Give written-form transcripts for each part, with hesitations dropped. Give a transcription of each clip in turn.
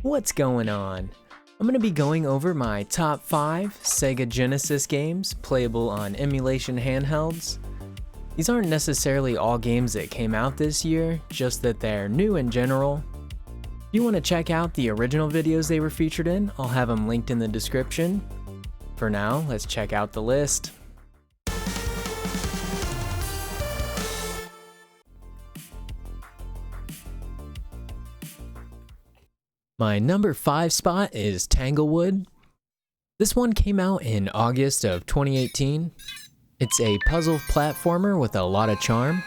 What's going on? I'm going to be going over my top 5 Sega Genesis games playable on Emulation handhelds. These aren't necessarily all games that came out this year, just that they're new in general. If you want to check out the original videos they were featured in, I'll have them linked in the description. For now, let's check out the list. My number 5 spot is Tanglewood. This one came out in August of 2018. It's a puzzle platformer with a lot of charm.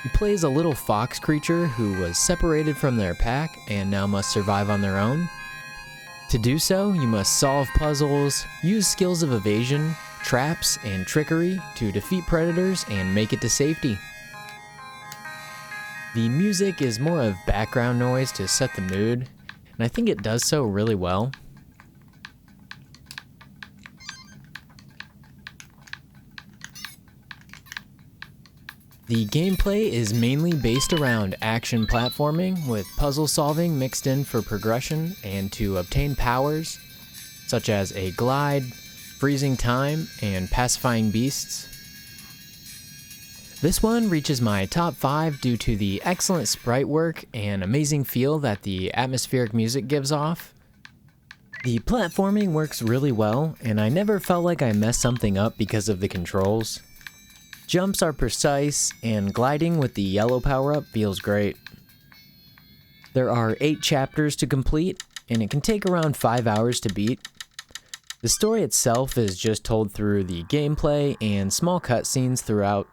You play as a little fox creature who was separated from their pack and now must survive on their own. To do so, you must solve puzzles, use skills of evasion, traps, and trickery to defeat predators and make it to safety. The music is more of background noise to set the mood, and I think it does so really well. The gameplay is mainly based around action platforming, with puzzle solving mixed in for progression and to obtain powers, such as a glide, freezing time, and pacifying beasts. This one reaches my top 5 due to the excellent sprite work and amazing feel that the atmospheric music gives off. The platforming works really well, and I never felt like I messed something up because of the controls. Jumps are precise, and gliding with the yellow power-up feels great. There are 8 chapters to complete, and it can take around 5 hours to beat. The story itself is just told through the gameplay and small cutscenes throughout.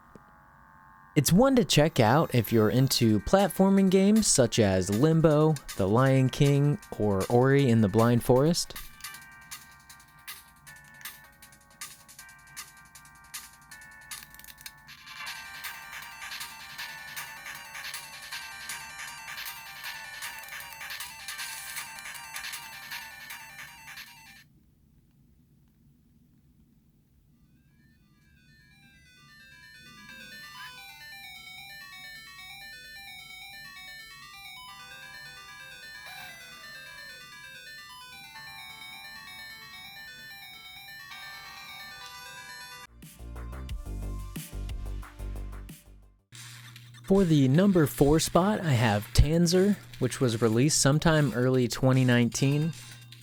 It's one to check out if you're into platforming games such as Limbo, The Lion King, or Ori and the Blind Forest. For the number 4 spot, I have Tanzer, which was released sometime early 2019.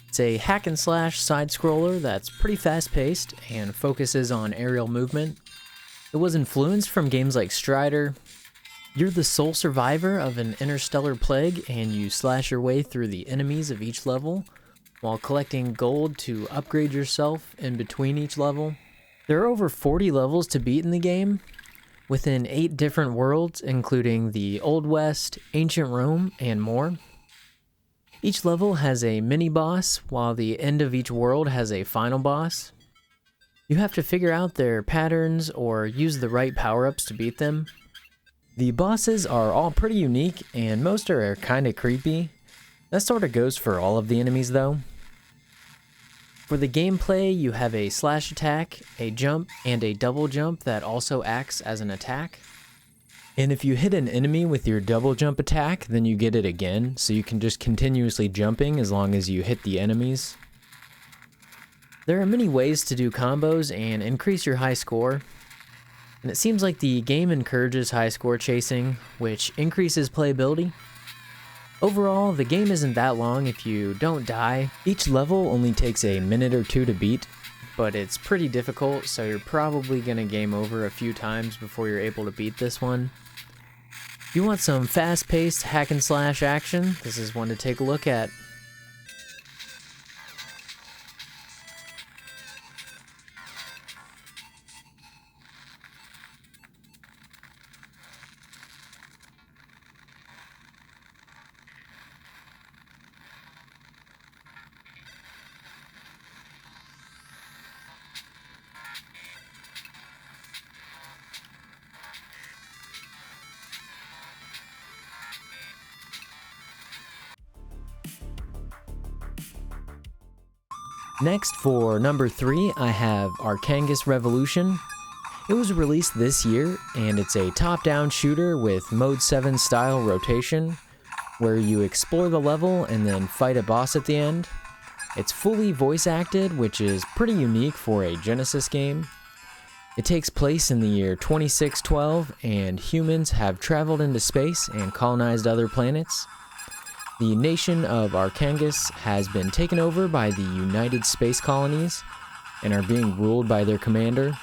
It's a hack and slash side-scroller that's pretty fast-paced and focuses on aerial movement. It was influenced from games like Strider. You're the sole survivor of an interstellar plague, and you slash your way through the enemies of each level, while collecting gold to upgrade yourself in between each level. There are over 40 levels to beat in the game, within 8 different worlds, including the Old West, Ancient Rome, and more. Each level has a mini-boss, while the end of each world has a final boss. You have to figure out their patterns or use the right power-ups to beat them. The bosses are all pretty unique, and most are kinda creepy. That sorta goes for all of the enemies though. For the gameplay, you have a slash attack, a jump, and a double jump that also acts as an attack. And if you hit an enemy with your double jump attack, then you get it again, so you can just continuously jumping as long as you hit the enemies. There are many ways to do combos and increase your high score, and it seems like the game encourages high score chasing, which increases playability. Overall, the game isn't that long if you don't die. Each level only takes a minute or 2 to beat, but it's pretty difficult, so you're probably gonna game over a few times before you're able to beat this one. If you want some fast-paced hack and slash action, this is one to take a look at. Next, for number 3, I have Arkagis Revolution. It was released this year, and it's a top-down shooter with Mode 7 style rotation, where you explore the level and then fight a boss at the end. It's fully voice acted, which is pretty unique for a Genesis game. It takes place in the year 2612, and humans have traveled into space and colonized other planets. The nation of Arkagis has been taken over by the United Space Colonies and are being ruled by their commander.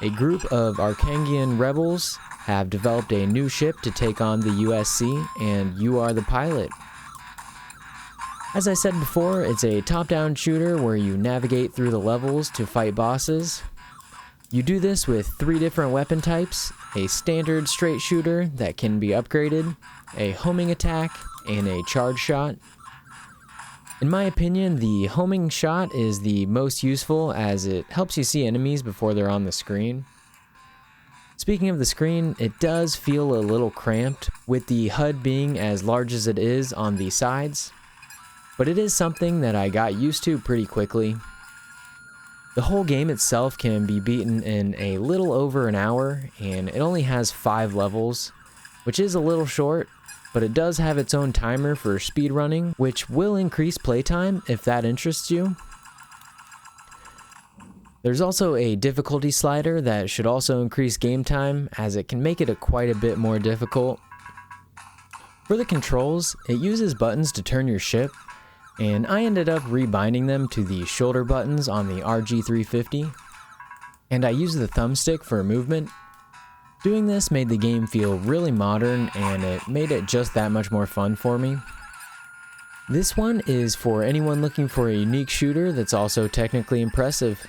A group of Arkangian rebels have developed a new ship to take on the USC, and you are the pilot. As I said before, it's a top-down shooter where you navigate through the levels to fight bosses. You do this with 3 different weapon types: a standard straight shooter that can be upgraded, a homing attack, and a charge shot. In my opinion, the homing shot is the most useful as it helps you see enemies before they're on the screen. Speaking of the screen, it does feel a little cramped with the HUD being as large as it is on the sides, but it is something that I got used to pretty quickly. The whole game itself can be beaten in a little over an hour, and it only has 5 levels, which is a little short, but it does have its own timer for speedrunning, which will increase playtime if that interests you. There's also a difficulty slider that should also increase game time, as it can make it quite a bit more difficult. For the controls, it uses buttons to turn your ship, and I ended up rebinding them to the shoulder buttons on the RG350, and I used the thumbstick for movement. Doing this made the game feel really modern, and it made it just that much more fun for me. This one is for anyone looking for a unique shooter that's also technically impressive.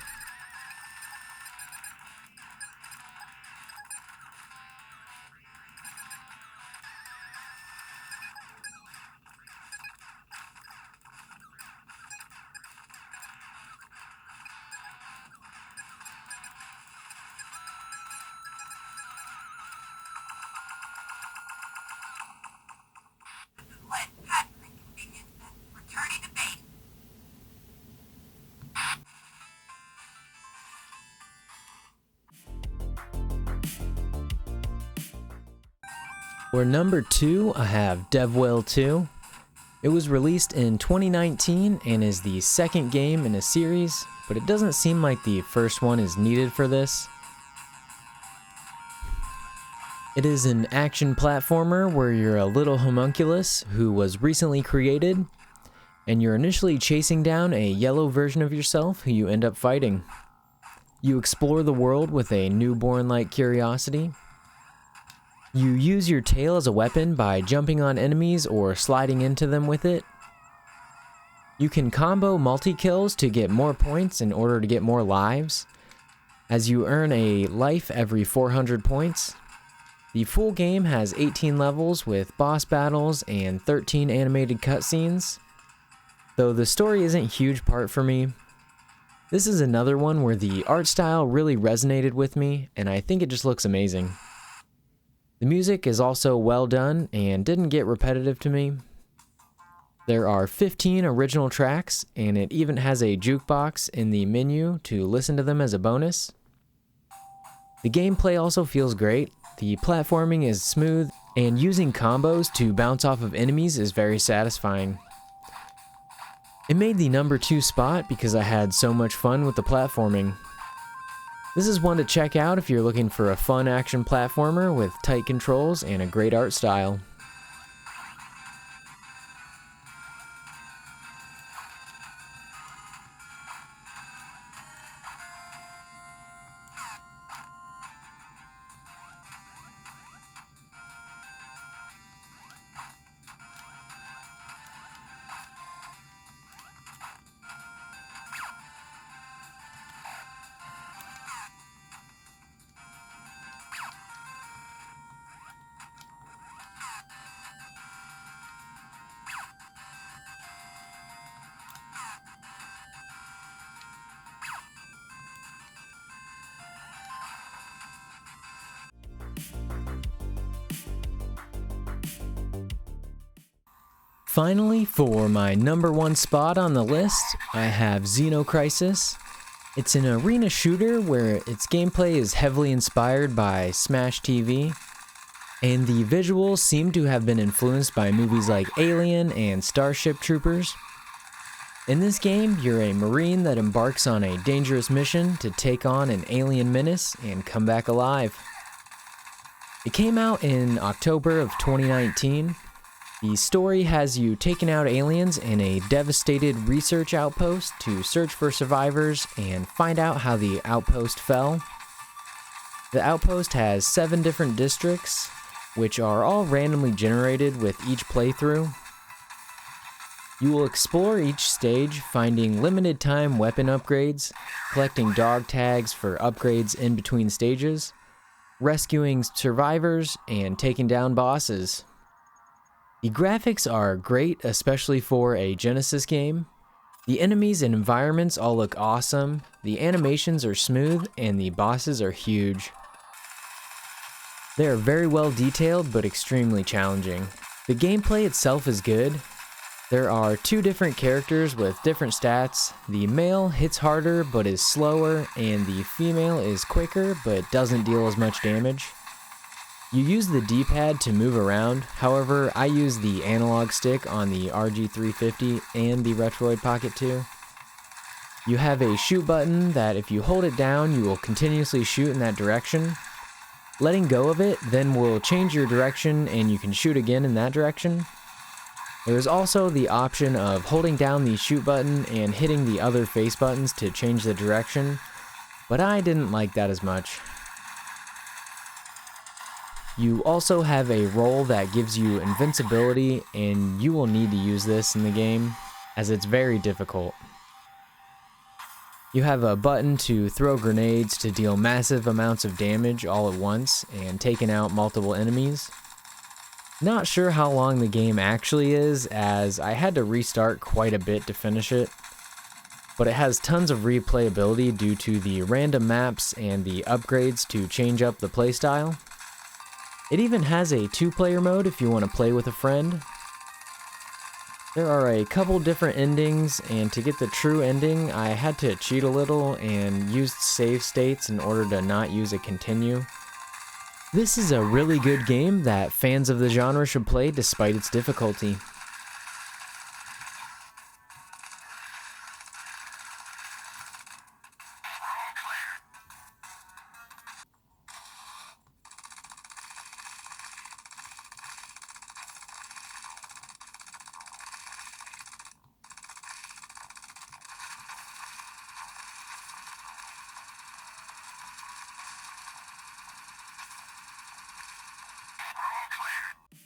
For number 2, I have Devwill 2. It was released in 2019 and is the second game in a series, but it doesn't seem like the first one is needed for this. It is an action platformer where you're a little homunculus who was recently created, and you're initially chasing down a yellow version of yourself who you end up fighting. You explore the world with a newborn-like curiosity. You use your tail as a weapon by jumping on enemies or sliding into them with it. You can combo multi-kills to get more points in order to get more lives, as you earn a life every 400 points. The full game has 18 levels with boss battles and 13 animated cutscenes, though the story isn't a huge part for me. This is another one where the art style really resonated with me, and I think it just looks amazing. The music is also well done and didn't get repetitive to me. There are 15 original tracks, and it even has a jukebox in the menu to listen to them as a bonus. The gameplay also feels great. The platforming is smooth, and using combos to bounce off of enemies is very satisfying. It made the number 2 spot because I had so much fun with the platforming. This is one to check out if you're looking for a fun action platformer with tight controls and a great art style. Finally, for my number 1 spot on the list, I have Xeno Crisis. It's an arena shooter where its gameplay is heavily inspired by Smash TV, and the visuals seem to have been influenced by movies like Alien and Starship Troopers. In this game, you're a Marine that embarks on a dangerous mission to take on an alien menace and come back alive. It came out in October of 2019. The story has you taking out aliens in a devastated research outpost to search for survivors and find out how the outpost fell. The outpost has 7 different districts, which are all randomly generated with each playthrough. You will explore each stage, finding limited time weapon upgrades, collecting dog tags for upgrades in between stages, rescuing survivors, and taking down bosses. The graphics are great, especially for a Genesis game. The enemies and environments all look awesome, the animations are smooth, and the bosses are huge. They are very well detailed, but extremely challenging. The gameplay itself is good. There are 2 different characters with different stats. The male hits harder but is slower, and the female is quicker but doesn't deal as much damage. You use the D-pad to move around, however I use the analog stick on the RG350 and the Retroid Pocket 2. You have a shoot button that if you hold it down you will continuously shoot in that direction. Letting go of it then will change your direction and you can shoot again in that direction. There is also the option of holding down the shoot button and hitting the other face buttons to change the direction, but I didn't like that as much. You also have a roll that gives you invincibility, and you will need to use this in the game, as it's very difficult. You have a button to throw grenades to deal massive amounts of damage all at once and taking out multiple enemies. Not sure how long the game actually is, as I had to restart quite a bit to finish it, but it has tons of replayability due to the random maps and the upgrades to change up the playstyle. It even has a 2-player mode if you want to play with a friend. There are a couple different endings, and to get the true ending I had to cheat a little and used save states in order to not use a continue. This is a really good game that fans of the genre should play despite its difficulty.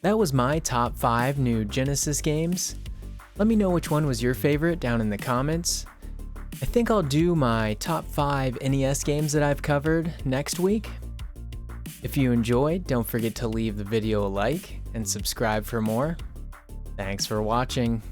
That was my top 5 new Genesis games. Let me know which one was your favorite down in the comments. I think I'll do my top 5 NES games that I've covered next week. If you enjoyed, don't forget to leave the video a like and subscribe for more. Thanks for watching.